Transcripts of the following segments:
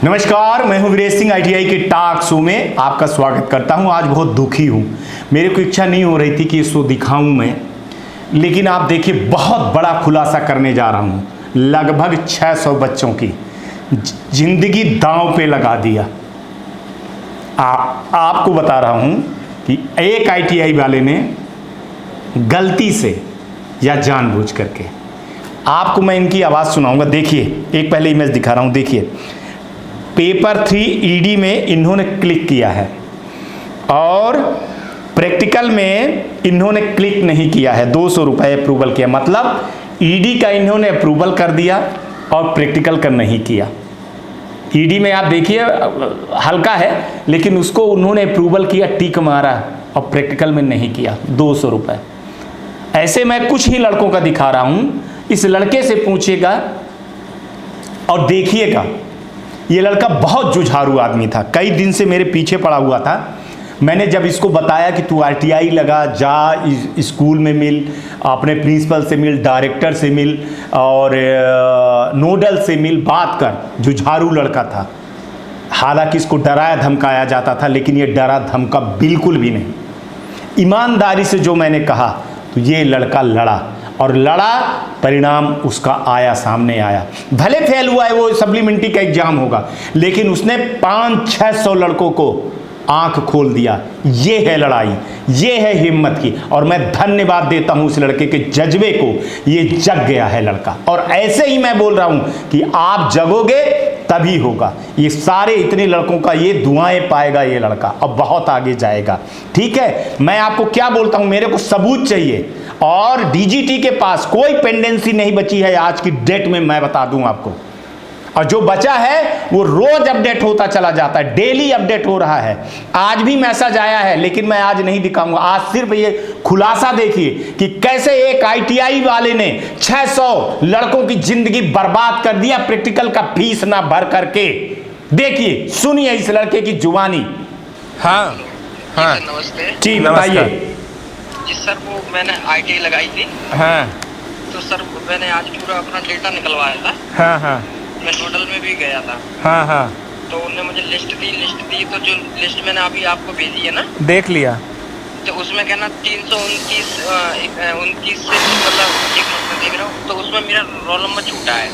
नमस्कार, मैं हूं वीरेश सिंह। आईटीआई के टॉक शो में आपका स्वागत करता हूं। आज बहुत दुखी हूं। मेरे को इच्छा नहीं हो रही थी कि इसको दिखाऊं मैं, लेकिन आप देखिए बहुत बड़ा खुलासा करने जा रहा हूं। लगभग 600 बच्चों की जिंदगी दांव पे लगा दिया। आपको बता रहा हूं कि एक आईटीआई वाले ने गलती से या जानबूझ करके, आपको मैं इनकी आवाज़ सुनाऊंगा। देखिए, एक पहले इमेज दिखा रहा हूं। देखिए, पेपर 3 ईडी में इन्होंने क्लिक किया है और प्रैक्टिकल में इन्होंने क्लिक नहीं किया है। 200 रुपये अप्रूवल किया, मतलब ईडी का इन्होंने अप्रूवल कर दिया और प्रैक्टिकल का नहीं किया। ईडी में आप देखिए हल्का है, लेकिन उसको उन्होंने अप्रूवल किया, टिक मारा, और प्रैक्टिकल में नहीं किया। 200 रुपये। ऐसे मैं कुछ ही लड़कों का दिखा रहा हूँ। इस लड़के से पूछिएगा और देखिएगा, ये लड़का बहुत जुझारू आदमी था। कई दिन से मेरे पीछे पड़ा हुआ था। मैंने जब इसको बताया कि तू आरटीआई लगा, जा स्कूल में मिल, अपने प्रिंसिपल से मिल, डायरेक्टर से मिल और नोडल से मिल, बात कर। जुझारू लड़का था। हालांकि इसको डराया धमकाया जाता था, लेकिन ये डरा धमका बिल्कुल भी नहीं। ईमानदारी से जो मैंने कहा, तो ये लड़का लड़ा और लड़ा, परिणाम उसका आया, सामने आया। भले फेल हुआ है, वो सप्लीमेंट्री का एग्जाम होगा, लेकिन उसने 500-600 लड़कों को आंख खोल दिया। ये है लड़ाई, ये है हिम्मत की। और मैं धन्यवाद देता हूं उस लड़के के जज्बे को। ये जग गया है लड़का, और ऐसे ही मैं बोल रहा हूं कि आप जगोगे तभी होगा। ये सारे इतने लड़कों का ये दुआएं पाएगा ये लड़का, अब बहुत आगे जाएगा। ठीक है, मैं आपको क्या बोलता हूं, मेरे को सबूत चाहिए, और डीजीटी के पास कोई पेंडेंसी नहीं बची है आज की डेट में, मैं बता दूं आपको। और जो बचा है वो रोज अपडेट होता चला जाता है, डेली अपडेट हो रहा है। आज भी मैसेज आया है, लेकिन मैं आज नहीं दिखाऊंगा। आज सिर्फ ये खुलासा देखिए कि कैसे एक आईटीआई वाले ने 600 लड़कों की जिंदगी बर्बाद कर दिया, प्रैक्टिकल का फीस ना भर करके। देखिए, सुनिए इस लड़के की जुबानी। हाँ हाँ, नमस्ते जी बताइए। जी सर, वो मैंने आईटीआई लगाई थी। हाँ तो सर मैंने आज पूरा अपना डेटा निकलवाया था। हाँ हाँ मैं नोडल में भी गया था। हाँ हाँ, तो उन्होंने मुझे लिस्ट दी। तो जो लिस्ट मैंने अभी आपको भेजी है ना, देख लिया। तो उसमें कहना 329 से, मतलब एक मिनट में देख रहा हूँ, तो उसमें मेरा रोल नंबर छूटा है।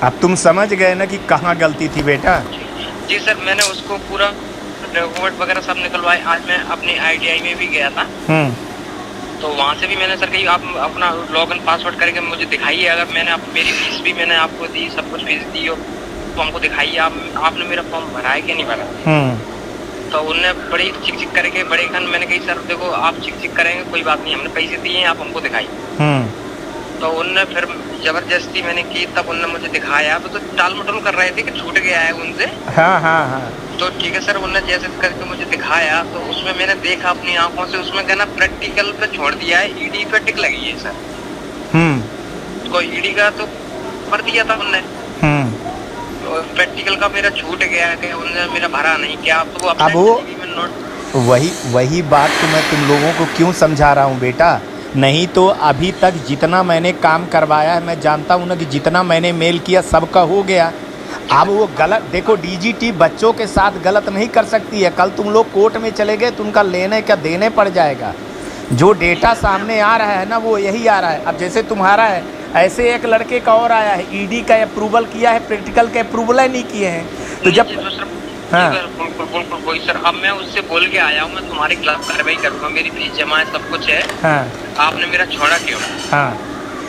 अब तुम समझ गए ना कि कहाँ गलती थी बेटा। जी सर, मैंने उसको पूरा डॉक्यूमेंट वगैरह सब निकलवाए। आज मैं अपने आईटीआई में भी गया था, तो वहाँ से भी मैंने सर कही आप अपना लॉगिन पासवर्ड करके मुझे दिखाइए। अगर मैंने मेरी फीस भी मैंने आपको दी, सब कुछ फीस दी हो, तो हमको दिखाइए आपने मेरा फॉर्म भरा है कि नहीं भरा। तो उनने बड़ी चिक चिक करके बड़े खन, मैंने कही सर देखो आप चिक चिक करेंगे कोई बात नहीं, हमने पैसे दिए हैं, आप हमको दिखाइए। तो उनने फिर जबरदस्ती मैंने की, तब उनने मुझे दिखाया। तो टाल मटोल कर रहे थे कि छूट गया है उनसे। हाँ हाँ हाँ, तो ठीक है सर, उन्होंने जैसे करके मुझे दिखाया, तो उसमें मैंने देखा अपनी आंखों से, उसमें कहना प्रैक्टिकल पे छोड़ दिया है, ईडी पे टिक लगी है सर। कोई ईडी का तो भर दिया था उनने, तो प्रैक्टिकल का मेरा छूट गया है कि उन्होंने मेरा भरा नहीं। क्या आप तो अब वो वही बात तो मैं तुम लोगों को क्यों समझा रहा हूँ बेटा। नहीं तो अभी तक जितना मैंने काम करवाया है, मैं जानता हूँ ना कि जितना मैंने मेल किया सबका हो गया। अब वो गलत, देखो डीजीटी बच्चों के साथ गलत नहीं कर सकती है। कल तुम लोग कोर्ट में चले गए तो उनका लेने का देने पड़ जाएगा। जो डेटा सामने आ रहा है ना, वो यही आ रहा है। अब जैसे तुम्हारा है, ऐसे एक लड़के का और आया है, ईडी का अप्रूवल किया है, प्रैक्टिकल के अप्रूवल ही नहीं किए हैं। तो जब हाँ बिल्कुल कोई सर, अब मैं उससे बोल के आया हूँ, मैं तुम्हारे खिलाफ कार्रवाई करूँगा, मेरी फीस जमा है, सब कुछ है। हाँ, आपने मेरा छोड़ा क्यों? हाँ,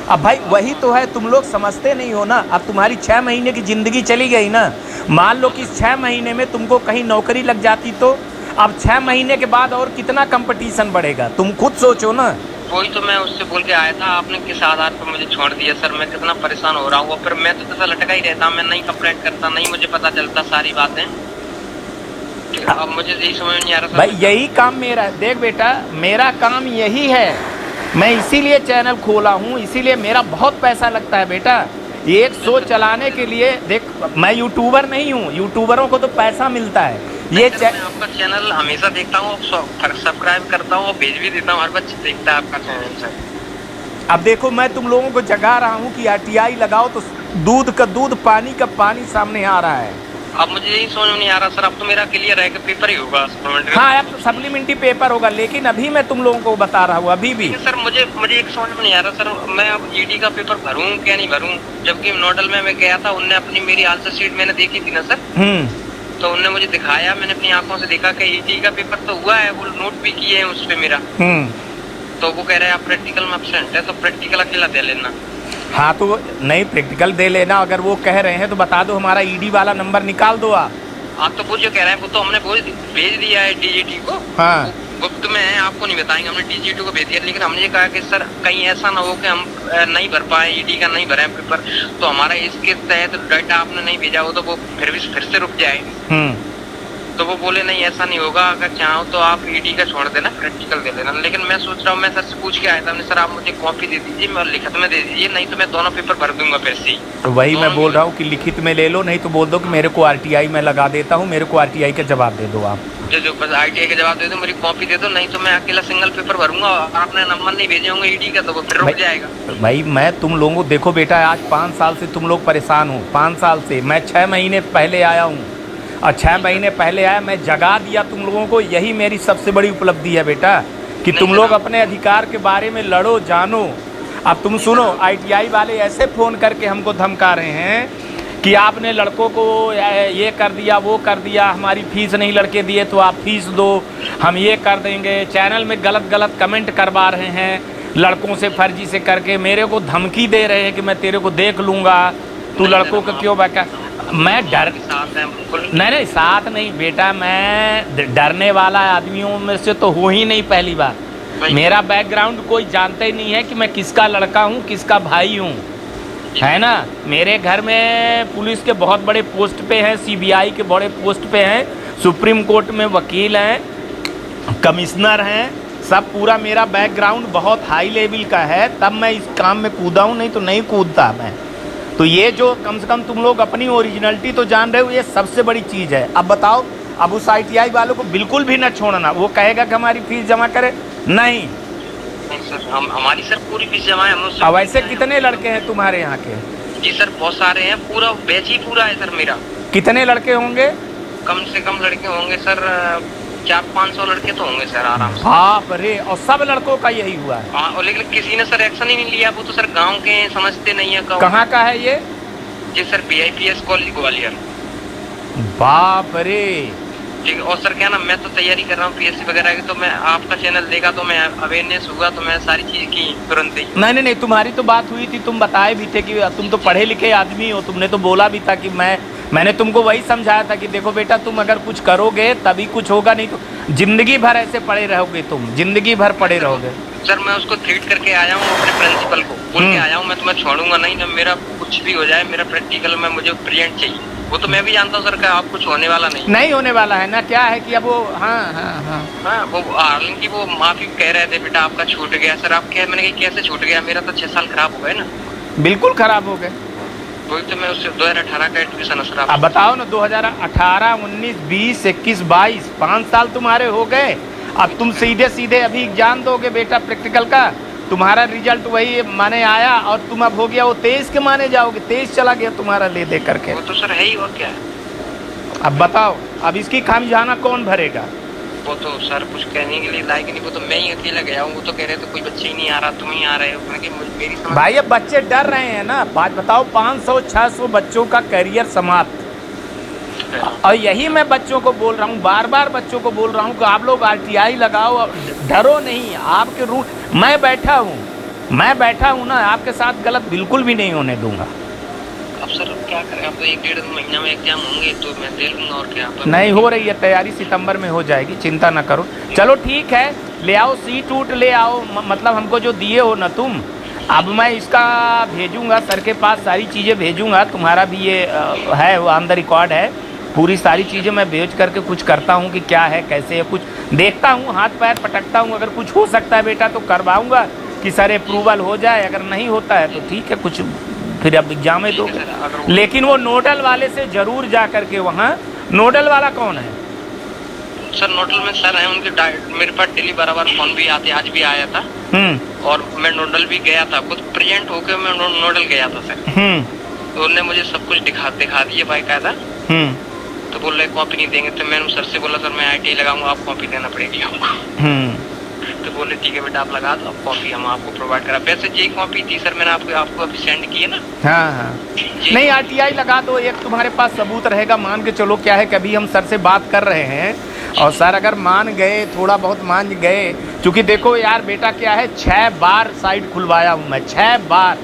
अब भाई वही तो है, तुम लोग समझते नहीं हो ना। अब तुम्हारी 6 महीने की ज़िंदगी चली गई ना। मान लो कि 6 महीने में तुमको कहीं नौकरी लग जाती, तो अब 6 महीने के बाद और कितना कंपटीशन बढ़ेगा, तुम खुद सोचो ना। वही तो मैं उससे बोल के आया था, आपने किस आधार पर मुझे छोड़ दिया सर, मैं कितना परेशान हो रहा हूँ। फिर मैं तो ऐसा लटका ही रहता, मैं नहीं कंप्लेंट करता, नहीं मुझे पता चलता सारी बातें। अब मुझे यही समझ नहीं आ रहा भाई, यही काम मेरा है। देख बेटा, मेरा काम यही है, मैं इसीलिए चैनल खोला हूँ, इसीलिए मेरा बहुत पैसा लगता है बेटा। एक शो चलाने के लिए, देख मैं यूट्यूबर नहीं हूँ, यूट्यूबरों को तो पैसा मिलता है। ये मैं आपका चैनल हमेशा देखता हूँ, सब्सक्राइब करता हूँ, भेज भी देता हूँ, हर बच्चे देखता है आपका चैनल सर। अब देखो, मैं तुम लोगों को जगा रहा हूँ कि आरटीआई लगाओ, तो दूध का दूध, पानी का पानी सामने आ रहा है। अब मुझे यही समझ में नहीं आ रहा सर, अब तो मेरा क्लियर है कि पेपर ही होगा supplementary। हाँ, अब तो सप्लीमेंट्री पेपर होगा, लेकिन अभी मैं तुम लोगों को बता रहा हूँ अभी भी। लेकिन सर मुझे एक समझ में नहीं आ रहा सर, मैं अब ईडी का पेपर भरूं क्या नहीं भरूं, जबकि नोडल में मैं गया था, उनने अपनी मेरी आंसर शीट मैंने देखी थी ना सर, तो उनने मुझे दिखाया, मैंने अपनी आंखों से देखा कि ईडी का पेपर तो हुआ है, वो नोट भी किए हैं उस पे मेरा। तो वो कह रहे हैं आप प्रैक्टिकल में एब्सेंट है, तो प्रैक्टिकल अकेला दे लेना। हाँ तो नहीं, प्रैक्टिकल दे लेना, अगर वो कह रहे हैं तो बता दो, हमारा ईडी वाला नंबर निकाल दो आप। तो वो जो कह रहे हैं वो तो हमने भेज दिया है डीजीटी को। हाँ, गुप्त में है, आपको नहीं बताएंगे, हमने डीजीटी को भेज दिया, लेकिन हमने ये कहा कि सर कहीं ऐसा ना हो कि हम नहीं भर पाए, ईडी का नहीं भरे पेपर, तो हमारा इसके तहत डाटा आपने नहीं भेजा हो तो वो फिर से रुक जाए। तो वो बोले नहीं ऐसा नहीं होगा, अगर चाहो तो आप ईडी का छोड़ देना, प्रैक्टिकल दे लेना। लेकिन मैं सोच रहा हूँ, मैं सर से पूछ के आया था, सर आप मुझे कॉपी दे दीजिए और लिखित में दे दीजिए, नहीं तो मैं दोनों पेपर भर दूंगा फिर से। तो वही मैं बोल रहा हूँ कि लिखित में ले लो, नहीं तो बोल दो कि मेरे को आरटीआई में लगा देता हूँ, मेरे को आरटीआई का जवाब दे दो आप। जो बस आरटीआई का जवाब दे दो, मेरी कॉपी दे दो, नहीं तो मैं अकेला सिंगल पेपर भरूंगा, आपने नंबर नहीं भेजे होंगे ईडी का तो वो फिर रुक जाएगा। भाई मैं तुम लोगों को देखो बेटा, आज 5 साल से तुम लोग परेशान हो, 5 साल से, मैं 6 महीने पहले आया हूँ, और 6 महीने पहले आया, मैं जगा दिया तुम लोगों को, यही मेरी सबसे बड़ी उपलब्धि है बेटा, कि तुम लोग अपने अधिकार के बारे में लड़ो, जानो। अब तुम सुनो, आईटीआई वाले ऐसे फ़ोन करके हमको धमका रहे हैं कि आपने लड़कों को ये कर दिया, वो कर दिया, हमारी फ़ीस नहीं लड़के दिए तो आप फीस दो, हम ये कर देंगे, चैनल में गलत कमेंट करवा रहे हैं लड़कों से, फर्जी से करके मेरे को धमकी दे रहे हैं कि मैं तेरे को देख लूँगा, तू लड़कों को क्यों बका। मैं डर नहीं, साथ नहीं बेटा, मैं डरने वाला आदमियों में से तो हो ही नहीं पहली बार। मेरा बैकग्राउंड कोई जानता ही नहीं है कि मैं किसका लड़का हूँ, किसका भाई हूँ, है ना। मेरे घर में पुलिस के बहुत बड़े पोस्ट पे हैं, सीबीआई के बड़े पोस्ट पे हैं, सुप्रीम कोर्ट में वकील हैं, कमिश्नर हैं, सब पूरा मेरा बैकग्राउंड बहुत हाई लेवल का है, तब मैं इस काम में कूदा हूँ, नहीं तो नहीं कूदता मैं। तो ये जो कम से कम तुम लोग अपनी ओरिजिनलिटी तो जान रहे हो, ये सबसे बड़ी चीज़ है। अब बताओ, अब उस आईटीआई वालों को बिल्कुल भी न छोड़ना, वो कहेगा कि हमारी फीस जमा करे, नहीं सर, हमारी सर पूरी फीस जमा है। अब ऐसे कितने लड़के हैं तुम्हारे यहाँ के? जी सर बहुत सारे हैं, पूरा बैच ही पूरा है सर मेरा। कितने लड़के होंगे? कम से कम लड़के होंगे सर 400-500 लड़के तो होंगे सर आराम से। बाप रे, और सब लड़कों का यही हुआ है? हाँ, और लेकिन किसी ने सर एक्शन ही नहीं लिया, वो तो सर गांव के समझते नहीं है। कहाँ का है ये? जी सर BIPS कॉलेज ग्वालियर। बाप रे। ठीक है, और सर क्या ना, मैं तो तैयारी कर रहा हूँ PSC वगैरह की, तो मैं आपका चैनल देखा तो मैं अवेयरनेस हुआ, तो मैं सारी चीज़ की तुरंत ही। नहीं, तुम्हारी तो बात हुई थी, तुम बताए भी थे कि तुम तो पढ़े लिखे आदमी हो, तुमने तो बोला भी था कि मैंने तुमको वही समझाया था कि देखो बेटा, तुम अगर कुछ करोगे तभी कुछ होगा, नहीं तो जिंदगी भर ऐसे पड़े रहोगे, तुम जिंदगी भर पड़े रहोगे। सर मैं उसको थ्रीट करके आया हूँ, अपने प्रिंसिपल को बोल के आया हूँ, मैं तुम्हें छोड़ूंगा नहीं, जब मेरा कुछ भी हो जाए, मेरा प्रैक्टिकल में मुझे प्रेजेंट चाहिए। वो तो मैं भी जानता हूँ सर का आप कुछ होने वाला नहीं होने वाला है ना। क्या है कि अब वो हाँ, वो हालांकि वो माफी कह रहे थे, बेटा आपका छूट गया। सर आप क्या, मैंने कहा कैसे छूट गया, मेरा तो 6 साल खराब हो गए ना। बिल्कुल खराब हो गए। वही तो मैं उससे 2018 का एडमिशन सर। अब बताओ ना, 2018, 19, 20, 21, 22, 5 साल तुम्हारे हो गए। अब तुम सीधे अभी एग्जाम दोगे बेटा प्रैक्टिकल का, तुम्हारा रिजल्ट वही माने आया, और तुम अब हो गया वो 23 के माने जाओगे, 23 चला गया तुम्हारा ले दे करके। वो तो सर है ही, और क्या है। अब बताओ, अब इसकी खामियाजा कौन भरेगा? वो तो सर कुछ कहने के लिए लायक नहीं, वो तो मैं ही अकेला गया हूँ। वो तो कह रहे थे कोई बच्चे ही नहीं आ रहा, तुम ही आ रहे हो। मेरी भाई अब बच्चे डर रहे हैं ना, बात बताओ, 500-600 बच्चों का करियर समाप्त। और यही मैं बच्चों को बोल रहा हूँ, बार बार बच्चों को बोल रहा हूँ कि आप लोग RTI लगाओ, डरो नहीं, आपके रूट मैं बैठा हूँ ना, आपके साथ गलत बिल्कुल भी नहीं होने दूंगा। अब सर क्या करें, अब तो 1-1.5 महीना में एग्जाम होंगे तो मैं दे लूँगा, और क्या। नहीं हो रही है तैयारी, सितंबर में हो जाएगी, चिंता ना करो। चलो ठीक है, ले आओ सीट उट ले आओ, मतलब हमको जो दिए हो ना तुम। अब मैं इसका भेजूंगा सर के पास, सारी चीज़ें भेजूंगा, तुम्हारा भी ये है वो ऑन द रिकॉर्ड है, पूरी सारी चीज़ें मैं भेज करके कुछ करता हूँ कि क्या है कैसे है, कुछ देखता हूँ, हाथ पैर पटकता हूँ, अगर कुछ हो सकता है बेटा तो करवाऊँगा कि सर अप्रूवल हो जाए, अगर नहीं होता है तो ठीक है, कुछ फिर अब एग्जाम है तो। लेकिन वो नोडल वाले से ज़रूर जा करके वहाँ, नोडल वाला कौन है सर? नोडल में सर है उनके, मेरे पास डेली बराबर फोन भी आते, आज भी आया था, और मैं नोडल भी गया था, खुद प्रेजेंट होकर मैं नोडल गया था सर। तो उन्होंने मुझे सब कुछ दिखा दिए बाकायदा। तो बोल रहे कॉपी नहीं देंगे। तो मैंने सर से बोला सर मैं ITI लगाऊंगा, आप कॉपी देना पड़ेगी हमको। तो बोले ठीक है बेटा आप लगा दो, आप कॉपी हम आपको प्रोवाइड करा। वैसे जी कॉपी थी सर, मैंने आपको अभी सेंड की है ना। हाँ हाँ नहीं RTI लगा दो, एक तुम्हारे पास सबूत रहेगा। मान के चलो क्या है, कभी हम सर से बात कर रहे हैं और सर अगर मान गए, थोड़ा बहुत मान गए, क्योंकि देखो यार बेटा क्या है, 6 बार साइट खुलवाया हूँ मैं, 6 बार,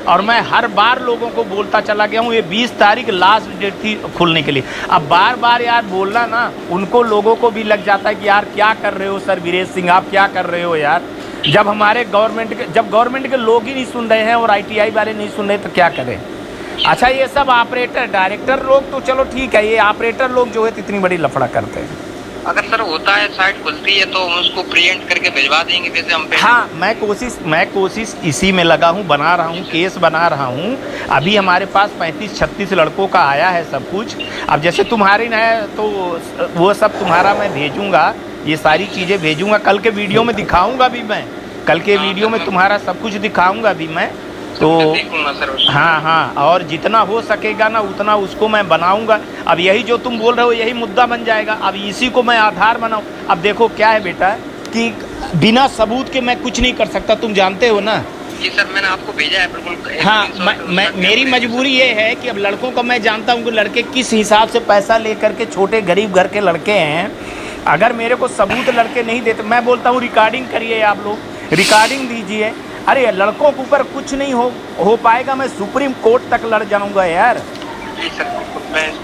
और मैं हर बार लोगों को बोलता चला गया हूँ। ये 20 तारीख लास्ट डेट थी खुलने के लिए। अब बार बार यार बोलना ना, उनको लोगों को भी लग जाता है कि यार क्या कर रहे हो सर वीरेश सिंह, आप क्या कर रहे हो यार। जब हमारे गवर्नमेंट के लोग ही नहीं सुन रहे हैं और ITI वाले नहीं सुन रहे तो क्या करें। अच्छा ये सब ऑपरेटर डायरेक्टर लोग तो चलो ठीक है, ये ऑपरेटर लोग जो है इतनी बड़ी लफड़ा करते हैं। अगर सर होता है साइट खुलती है तो हम उसको प्रिंट करके भिजवा देंगे जैसे हम। हाँ मैं कोशिश इसी में लगा हूँ, बना रहा हूँ, केस बना रहा हूँ। अभी हमारे पास 35-36 लड़कों का आया है सब कुछ। अब जैसे तुम्हारी न है तो वो सब तुम्हारा मैं भेजूँगा, ये सारी चीज़ें भेजूँगा। कल के वीडियो में दिखाऊँगा भी मैं, कल के वीडियो में तुम्हारा सब कुछ दिखाऊँगा भी मैं। तो हाँ हाँ, और जितना हो सकेगा ना उतना उसको मैं बनाऊंगा। अब यही जो तुम बोल रहे हो यही मुद्दा बन जाएगा। अब इसी को मैं आधार बनाऊं। अब देखो क्या है बेटा कि बिना सबूत के मैं कुछ नहीं कर सकता, तुम जानते हो ना। जी सर मैंने आपको भेजा है बिल्कुल। हाँ मेरी मजबूरी ये है कि अब लड़कों को मैं जानता हूँ कि लड़के किस हिसाब से पैसा लेकर के, छोटे गरीब घर के लड़के हैं। अगर मेरे को सबूत लड़के नहीं देते, मैं बोलता हूँ रिकॉर्डिंग करिए, आप लोग रिकॉर्डिंग दीजिए। अरे लड़कों के ऊपर कुछ नहीं हो पाएगा, मैं सुप्रीम कोर्ट तक लड़ जाऊंगा यार।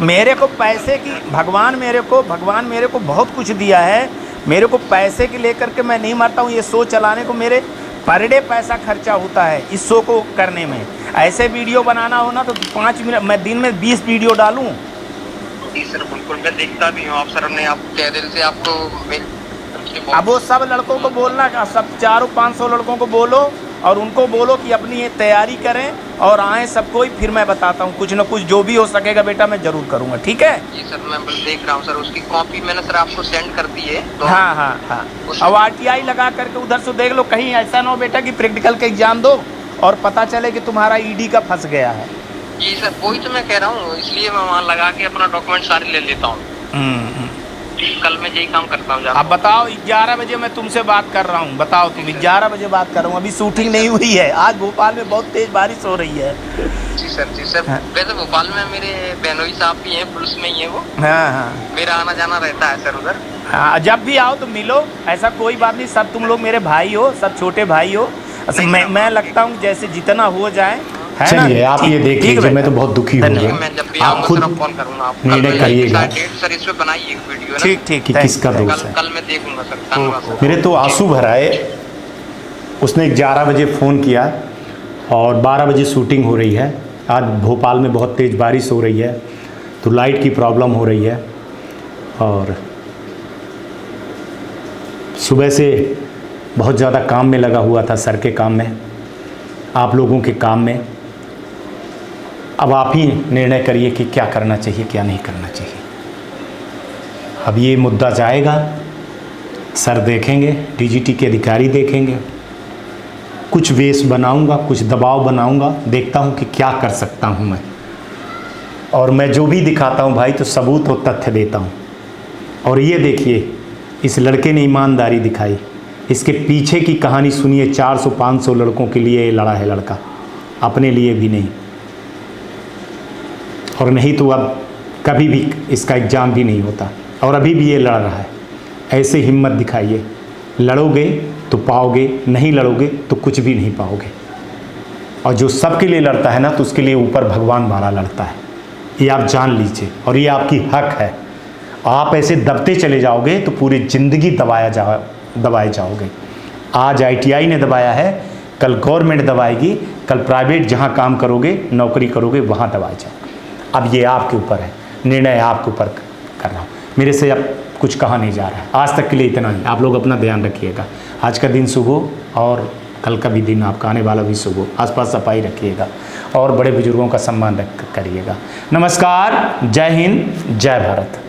मेरे को पैसे की भगवान मेरे को बहुत कुछ दिया है। मेरे को पैसे की लेकर के मैं नहीं मरता हूँ। ये शो चलाने को मेरे पर डे पैसा खर्चा होता है इस शो को करने में। ऐसे वीडियो बनाना हो ना तो 5 मिनट मैं दिन में 20 वीडियो डालूँ। जी सर बिल्कुल मैं देखता भी हूँ। आप सर ने आप तहे दिल से आपको अब वो सब लड़कों को बोलना, सब 400-500 लड़कों को बोलो और उनको बोलो कि अपनी ये तैयारी करें और आए सब कोई। फिर मैं बताता हूँ कुछ न कुछ जो भी हो सकेगा बेटा मैं ज़रूर करूँगा, ठीक है। जी सर मैं बस देख रहा हूँ सर, उसकी कॉपी मैंने सर आपको सेंड कर दी है तो। हाँ हाँ हाँ, अब RTI लगा करके उधर से देख लो, कहीं ऐसा ना हो बेटा कि प्रैक्टिकल का एग्जाम दो और पता चले कि तुम्हारा ED का फंस गया है। जी सर वही तो मैं कह रहा हूँ, इसलिए मैं वहाँ लगा के अपना डॉक्यूमेंट सारे ले लेता हूँ। कल मैं यही काम करता हूँ। अब बताओ 11 बजे मैं तुमसे बात कर रहा हूँ, बताओ तुम 11 बजे बात कर रहा हूँ। अभी शूटिंग नहीं हुई है, आज भोपाल में बहुत तेज बारिश हो रही है। जी सर हाँ। वैसे भोपाल में मेरे बहनोई साहब भी हैं, पुलिस में ही है वो। हाँ हाँ मेरा आना जाना रहता है सर उधर। हाँ जब भी आओ तो मिलो, ऐसा कोई बात नहीं। सब तुम लोग मेरे भाई हो, सब छोटे भाई हो। मैं लगता हूँ जैसे जितना हो जाए। चलिए आप ये देख लीजिए, मैं तो बहुत दुखी हो गया। आप खुद फोन करूँगा, निर्णय करिएगा। सर इस पे बनाइए वीडियो ठीक कि किसका दोष है। कल मैं देखूंगा सर, धन्यवाद। मेरे तो आंसू भर आए। उसने 11 बजे फ़ोन किया और 12 बजे शूटिंग हो रही है। आज भोपाल में बहुत तेज़ बारिश हो रही है तो लाइट की प्रॉब्लम हो रही है और सुबह से बहुत ज़्यादा काम में लगा हुआ था, सर के काम में, आप लोगों के काम में। अब आप ही निर्णय करिए कि क्या करना चाहिए क्या नहीं करना चाहिए। अब ये मुद्दा जाएगा, सर देखेंगे, DGT के अधिकारी देखेंगे, कुछ वेश बनाऊंगा, कुछ दबाव बनाऊंगा, देखता हूं कि क्या कर सकता हूं मैं। और मैं जो भी दिखाता हूं भाई तो सबूत और तथ्य देता हूं। और ये देखिए इस लड़के ने ईमानदारी दिखाई, इसके पीछे की कहानी सुनिए। 400-500 लड़कों के लिए ये लड़ा है लड़का, अपने लिए भी नहीं। और नहीं तो अब कभी भी इसका एग्ज़ाम भी नहीं होता और अभी भी ये लड़ रहा है। ऐसे हिम्मत दिखाइए, लड़ोगे तो पाओगे, नहीं लड़ोगे तो कुछ भी नहीं पाओगे। और जो सबके लिए लड़ता है ना तो उसके लिए ऊपर भगवान वाला लड़ता है, ये आप जान लीजिए। और ये आपकी हक है। आप ऐसे दबते चले जाओगे तो पूरी ज़िंदगी दबाए जाओगे। आज ITI ने दबाया है, कल गवर्नमेंट दबाएगी, कल प्राइवेट जहाँ काम करोगे, नौकरी करोगे, वहाँ दबाए जाओगे। अब ये आपके ऊपर है, निर्णय आपके ऊपर कर रहा हूँ। मेरे से अब कुछ कहा नहीं जा रहा है। आज तक के लिए इतना ही। आप लोग अपना ध्यान रखिएगा। आज का दिन शुभ हो और कल का भी दिन आपका आने वाला भी शुभ हो। आसपास सफाई रखिएगा और बड़े बुजुर्गों का सम्मान करिएगा। नमस्कार, जय हिंद, जय भारत।